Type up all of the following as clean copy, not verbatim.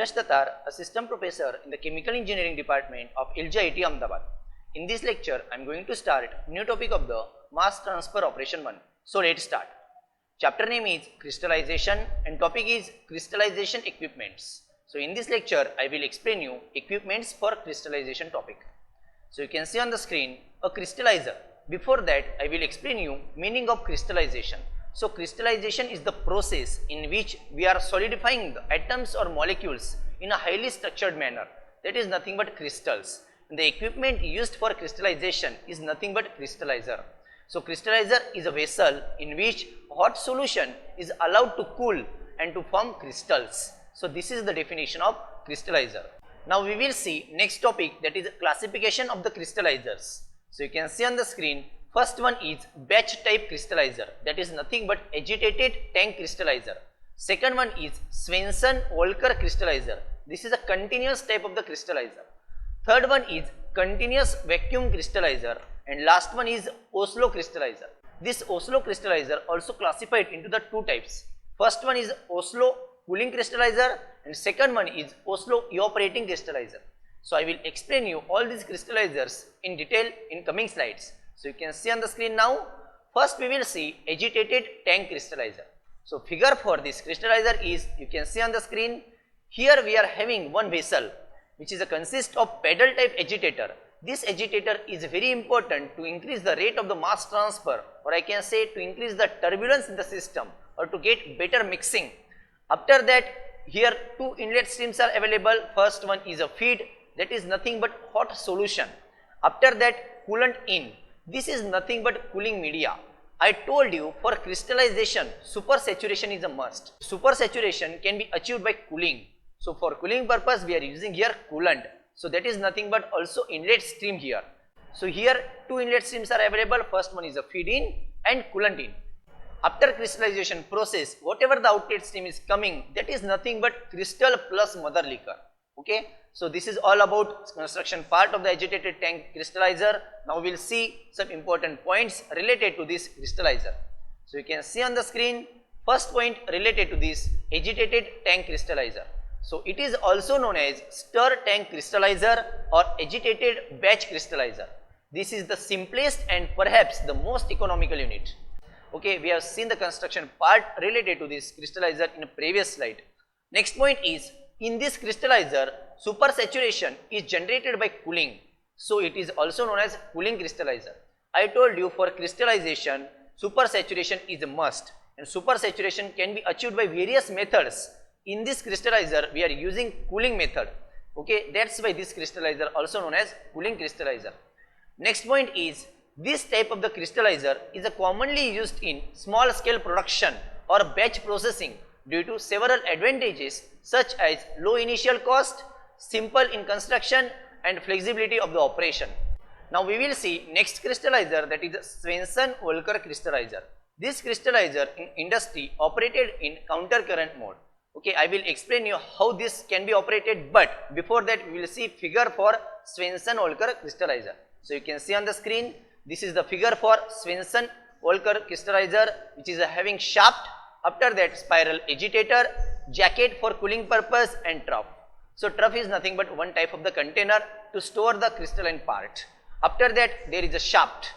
Ramesh Tatar, a assistant professor in the chemical engineering department of ILJA IIT Ahmedabad. In this lecture, I am going to start new topic of the mass transfer operation 1. So let's start. Chapter name is crystallization and topic is crystallization equipments. So in this lecture, I will explain you equipments for crystallization topic. So you can see on the screen a crystallizer. Before that, I will explain you meaning of crystallization. So crystallization is the process in which we are solidifying the atoms or molecules in a highly structured manner. That is nothing but crystals. And the equipment used for crystallization is nothing but crystallizer. So crystallizer is a vessel in which hot solution is allowed to cool and to form crystals. So this is the definition of crystallizer. Now we will see next topic, that is classification of the crystallizers. So you can see on the screen, first one is batch type crystallizer, that is nothing but agitated tank crystallizer. Second one is Swenson-Walker crystallizer. This is a continuous type of the crystallizer. Third one is continuous vacuum crystallizer, and last one is Oslo crystallizer. This Oslo crystallizer also classified into the two types. First one is Oslo cooling crystallizer and second one is Oslo evaporating crystallizer. So I will explain you all these crystallizers in detail in coming slides. So you can see on the screen now. First we will see agitated tank crystallizer. So figure for this crystallizer is, you can see on the screen, here we are having one vessel which is a consist of pedal type agitator. This agitator is very important to increase the rate of the mass transfer, or I can say to increase the turbulence in the system or to get better mixing. After that, here two inlet streams are available. First one is a feed, that is nothing but hot solution. After that, coolant in. This is nothing but cooling media. I told you for crystallization, supersaturation is a must. Supersaturation can be achieved by cooling. So for cooling purpose, we are using here coolant. So that is nothing but also inlet stream here. So here two inlet streams are available. First one is a feed in and coolant in. After crystallization process, whatever the outlet stream is coming, that is nothing but crystal plus mother liquor. Okay. So this is all about construction part of the agitated tank crystallizer. Now we will see some important points related to this crystallizer. So you can see on the screen, first point related to this agitated tank crystallizer. So it is also known as stir tank crystallizer or agitated batch crystallizer. This is the simplest and perhaps the most economical unit. Okay, we have seen the construction part related to this crystallizer in a previous slide. Next point is, in this crystallizer, supersaturation is generated by cooling. So it is also known as cooling crystallizer. I told you for crystallization, supersaturation is a must, and supersaturation can be achieved by various methods. In this crystallizer, we are using cooling method. Okay, that's why this crystallizer also known as cooling crystallizer. Next point is, this type of the crystallizer is a commonly used in small scale production or batch processing due to several advantages such as low initial cost, simple in construction and flexibility of the operation. Now we will see next crystallizer, that is Swenson-Walker crystallizer. This crystallizer in industry operated in counter current mode. Okay, I will explain you how this can be operated, but before that we will see figure for Swenson-Walker crystallizer. So you can see on the screen, this is the figure for Swenson-Walker crystallizer, which is having shaft, after that spiral agitator, jacket for cooling purpose and trough. So trough is nothing but one type of the container to store the crystalline part. After that there is a shaft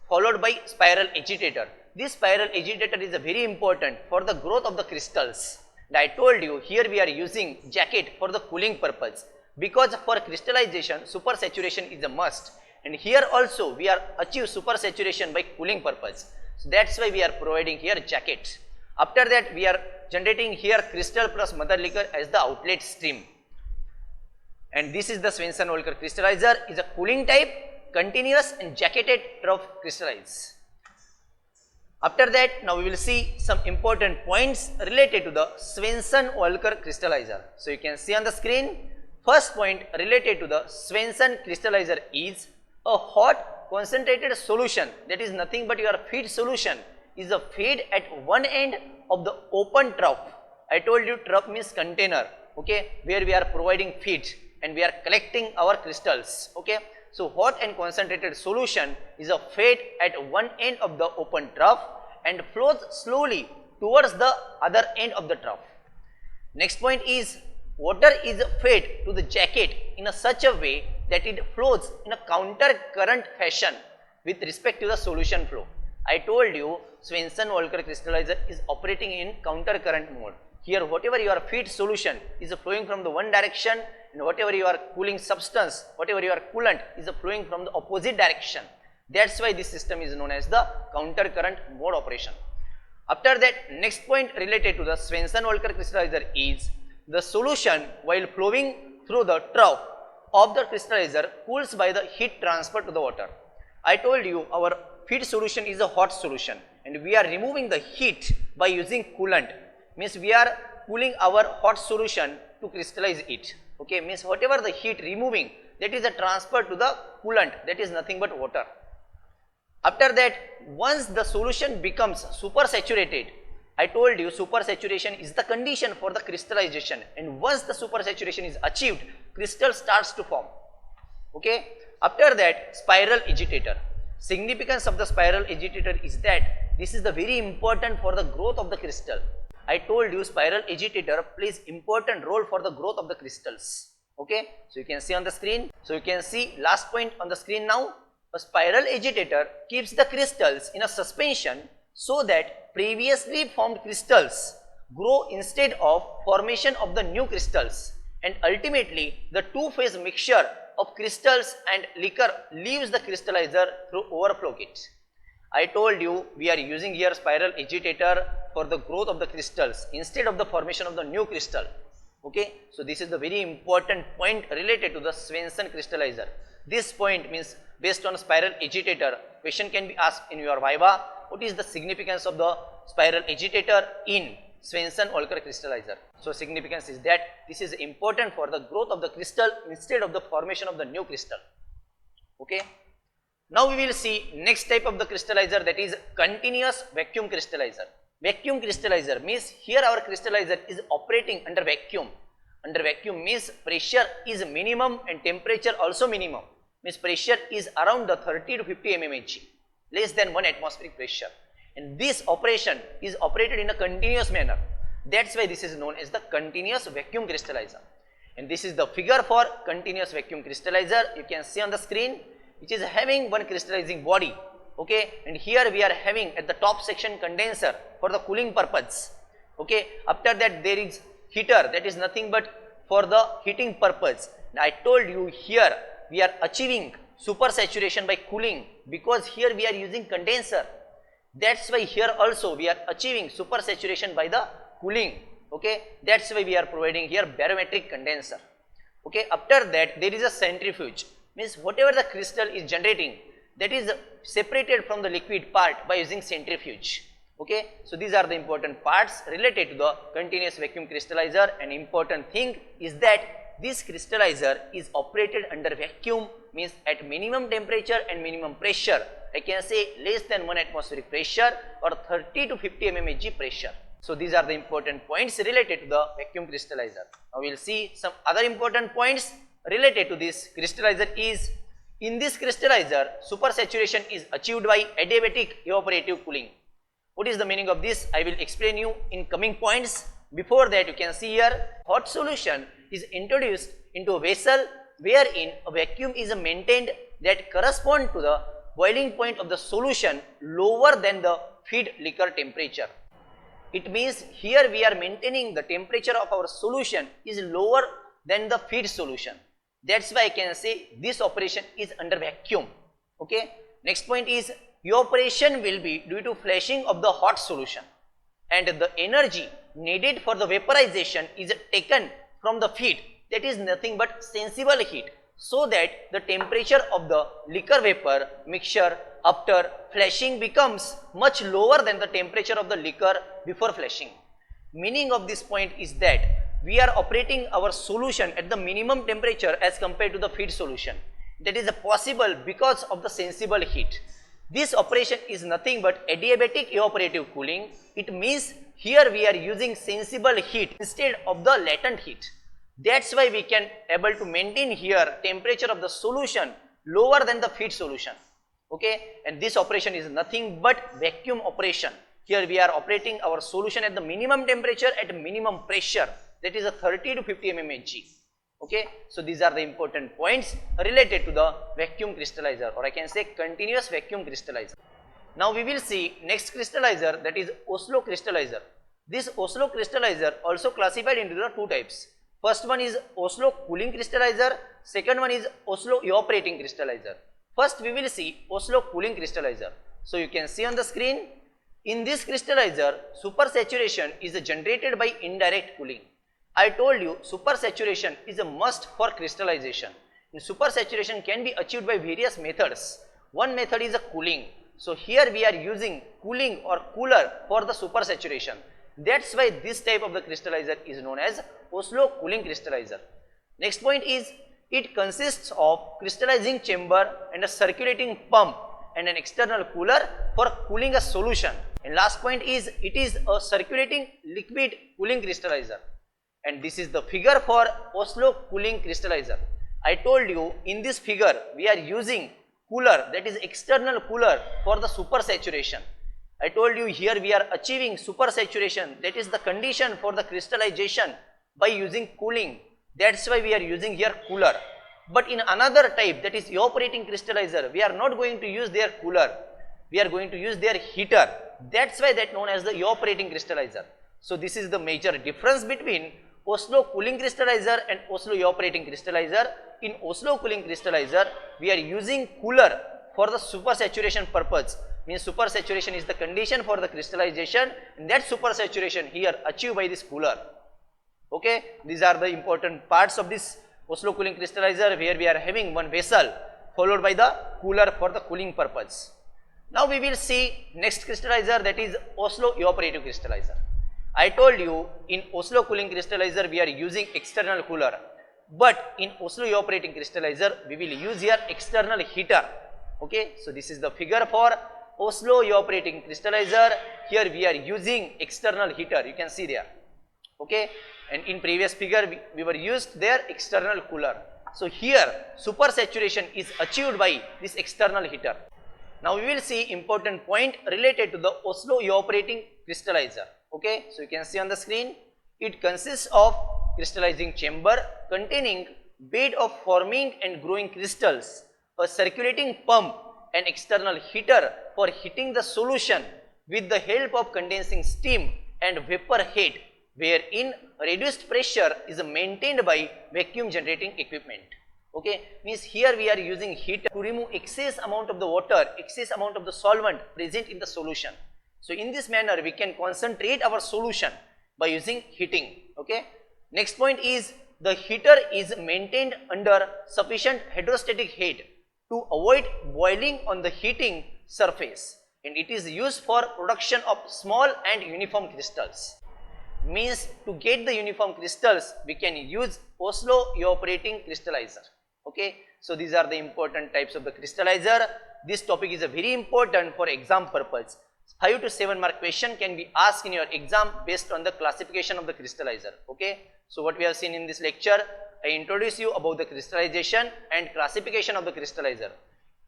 followed by spiral agitator. This spiral agitator is very important for the growth of the crystals. And I told you here we are using jacket for the cooling purpose, because for crystallization supersaturation is a must, and here also we are achieve supersaturation by cooling purpose. So that's why we are providing here jacket. After that we are generating here crystal plus mother liquor as the outlet stream. And this is the Swenson-Walker crystallizer, is a cooling type, continuous and jacketed trough crystallize. After that, now we will see some important points related to the Swenson-Walker crystallizer. So you can see on the screen, first point related to the Swenson crystallizer is a hot concentrated solution, that is nothing but your feed solution is a feed at one end of the open trough. I told you trough means container, okay, where we are providing feed and we are collecting our crystals. Okay, so hot and concentrated solution is a fed at one end of the open trough and flows slowly towards the other end of the trough. Next point is water is fed to the jacket in a such a way that it flows in a counter current fashion with respect to the solution flow. I told you Swenson-Walker crystallizer is operating in counter current mode. Here whatever your feed solution is flowing from the one direction, and whatever your cooling substance, whatever your coolant is flowing from the opposite direction. That's why this system is known as the counter current mode operation. After that, next point related to the Swenson-Walker crystallizer is the solution while flowing through the trough of the crystallizer cools by the heat transfer to the water. I told you our feed solution is a hot solution and we are removing the heat by using coolant. Means we are cooling our hot solution to crystallize it. Okay, means whatever the heat removing, that is a transfer to the coolant, that is nothing but water. After that, once the solution becomes supersaturated, I told you supersaturation is the condition for the crystallization, and once the supersaturation is achieved, crystal starts to form. Okay. After that, spiral agitator. Significance of the spiral agitator is that this is the very important for the growth of the crystal. I told you spiral agitator plays important role for the growth of the crystals. Okay. So you can see on the screen. So you can see last point on the screen now. A spiral agitator keeps the crystals in a suspension so that previously formed crystals grow instead of formation of the new crystals, and ultimately the two-phase mixture of crystals and liquor leaves the crystallizer through overflow kit. I told you we are using here spiral agitator for the growth of the crystals instead of the formation of the new crystal. Okay, so this is the very important point related to the Swenson crystallizer. This point means based on spiral agitator, question can be asked in your viva. What is the significance of the spiral agitator in Swenson-Walker crystallizer? So significance is that this is important for the growth of the crystal instead of the formation of the new crystal. Okay. Now we will see next type of the crystallizer, that is continuous vacuum crystallizer. Vacuum crystallizer means here our crystallizer is operating under vacuum. Under vacuum means pressure is minimum and temperature also minimum. Means pressure is around the 30 to 50 mmHg, less than 1 atmospheric pressure, and this operation is operated in a continuous manner. That's why this is known as the continuous vacuum crystallizer. And this is the figure for continuous vacuum crystallizer. You can see on the screen, which is having one crystallizing body. Okay, and here we are having at the top section condenser for the cooling purpose. Okay, after that there is heater, that is nothing but for the heating purpose. And I told you here we are achieving supersaturation by cooling because here we are using condenser. That's why here also we are achieving supersaturation by the cooling. Okay, that's why we are providing here barometric condenser. Okay, after that there is a centrifuge, means whatever the crystal is generating, that is separated from the liquid part by using centrifuge. Okay, so these are the important parts related to the continuous vacuum crystallizer. An important thing is that this crystallizer is operated under vacuum, means at minimum temperature and minimum pressure. I can say less than 1 atmospheric pressure or 30 to 50 mmHg pressure. So these are the important points related to the vacuum crystallizer. Now we will see some other important points related to this crystallizer is, in this crystallizer supersaturation is achieved by adiabatic evaporative cooling. What is the meaning of this? I will explain you in coming points. Before that, you can see here hot solution is introduced into a vessel wherein a vacuum is maintained that correspond to the boiling point of the solution lower than the feed liquor temperature. It means here we are maintaining the temperature of our solution is lower than the feed solution. That's why I can say this operation is under vacuum. Okay. Next point is evaporation will be due to flashing of the hot solution, and the energy needed for the vaporization is taken from the feed, that is nothing but sensible heat, so that the temperature of the liquor vapor mixture after flashing becomes much lower than the temperature of the liquor before flashing. Meaning of this point is that we are operating our solution at the minimum temperature as compared to the feed solution. That is possible because of the sensible heat. This operation is nothing but adiabatic evaporative cooling. It means here we are using sensible heat instead of the latent heat. That's why we can able to maintain here temperature of the solution lower than the feed solution. Okay, and this operation is nothing but vacuum operation. Here we are operating our solution at the minimum temperature at minimum pressure. that is a 30 to 50 mmHg. Okay, so these are the important points related to the vacuum crystallizer, or I can say continuous vacuum crystallizer. Now we will see next crystallizer, that is Oslo crystallizer. This Oslo crystallizer also classified into the two types. First one is Oslo cooling crystallizer, second one is Oslo evaporating crystallizer. First we will see Oslo cooling crystallizer. So you can see on the screen, in this crystallizer, supersaturation is generated by indirect cooling. I told you supersaturation is a must for crystallization. And supersaturation can be achieved by various methods. One method is a cooling. So here we are using cooling or cooler for the supersaturation. That's why this type of the crystallizer is known as Oslo cooling crystallizer. Next point is, it consists of crystallizing chamber and a circulating pump and an external cooler for cooling a solution. And last point is, it is a circulating liquid cooling crystallizer. And this is the figure for Oslo cooling crystallizer. I told you in this figure we are using cooler, that is external cooler for the supersaturation. I told you here we are achieving supersaturation, that is the condition for the crystallization, by using cooling. That's why we are using here cooler. But in another type, that is evaporating crystallizer, we are not going to use their cooler. We are going to use their heater. That's why that known as the evaporating crystallizer. So this is the major difference between Oslo cooling crystallizer and Oslo evaporating crystallizer. In Oslo cooling crystallizer, we are using cooler for the supersaturation purpose. Means supersaturation is the condition for the crystallization, and that supersaturation here achieved by this cooler. Okay, these are the important parts of this Oslo cooling crystallizer, where we are having one vessel followed by the cooler for the cooling purpose. Now we will see next crystallizer, that is Oslo evaporative crystallizer. I told you in Oslo cooling crystallizer we are using external cooler, but in Oslo evaporating crystallizer we will use here external heater. Okay, so this is the figure for Oslo evaporating crystallizer. Here we are using external heater, you can see there. Okay, and in previous figure we were used their external cooler. So here supersaturation is achieved by this external heater. Now we will see important point related to the Oslo evaporating crystallizer. Okay, so you can see on the screen, it consists of crystallizing chamber containing bed of forming and growing crystals, a circulating pump, an external heater for heating the solution with the help of condensing steam and vapor head, wherein reduced pressure is maintained by vacuum generating equipment. Okay, means here we are using heater to remove excess amount of the water, excess amount of the solvent present in the solution. So in this manner we can concentrate our solution by using heating. Okay, next point is, the heater is maintained under sufficient hydrostatic heat to avoid boiling on the heating surface, and it is used for production of small and uniform crystals. Means to get the uniform crystals we can use Oslo evaporating crystallizer. Okay, so these are the important types of the crystallizer. This topic is a very important for exam purpose. 5 to 7 mark question can be asked in your exam based on the classification of the crystallizer. Okay, so what we have seen in this lecture, I introduce you about the crystallization and classification of the crystallizer.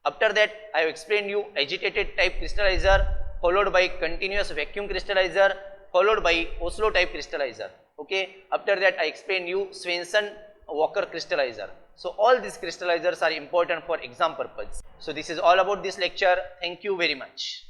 After that I have explained you agitated type crystallizer, followed by continuous vacuum crystallizer, followed by Oslo type crystallizer. Okay, after that I explained you Swenson Walker crystallizer. So all these crystallizers are important for exam purpose. So this is all about this lecture. Thank you very much.